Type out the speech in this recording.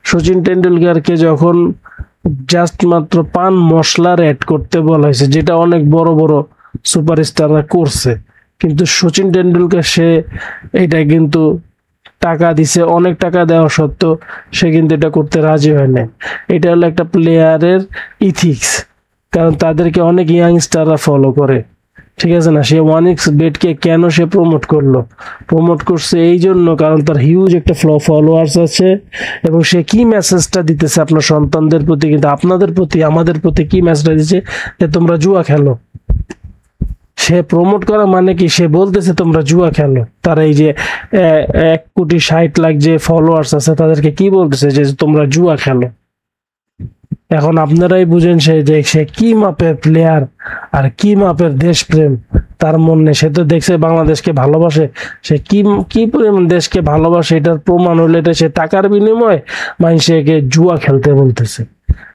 সচিন টেন্ডুলকারকে যখন জাস্ট মাত্র পান মশলার অ্যাড করতে বলা হয়েছে, যেটা অনেক বড় বড় সুপারস্টাররা করছে, কিন্তু সচিন টেন্ডুলকার সে এটা কিন্তু টাকা দিছে, অনেক টাকা দেওয়া সত্ত্বেও সে কিন্তু এটা করতে রাজি হয় না। এটা হলো একটা প্লেয়ারের ইথিক্স, কারণ তাদেরকে অনেক ইয়াংস্টাররা ফলো করে, ঠিক আছে না? সে 1xBet কে কেন সে প্রমোট করছে এই জন্য, কারণ তার হিউজ একটা ফলোয়ার্স আছে, এবং সে কি মেসেজটা দিতেছে আপনার সন্তানদের প্রতি, কিন্তু আপনাদের প্রতি, আমাদের প্রতি কি মেসেজটা দিচ্ছে, যে তোমরা জুয়া খেলো। সে প্রমোট করা মানে কি, সে বলতেছে তোমরা জুয়া খেলো। তার এই যে 1,60,00,000 যে ফলোয়ার্স আছে তাদেরকে কি বলতেছে, যে তোমরা জুয়া খেলো। এখন আপনারাই বুঝেন সে কি মাপের প্লেয়ার আর কি মাপের দেশপ্রেম তার মনে। সে তো দেখছে বাংলাদেশকে ভালোবাসে, সে কি পরিমাণ দেশকে ভালোবাসে, এটার প্রমাণ হলো এটা সে টাকার বিনিময়ে মানুষকে জুয়া খেলতে বলতেছে।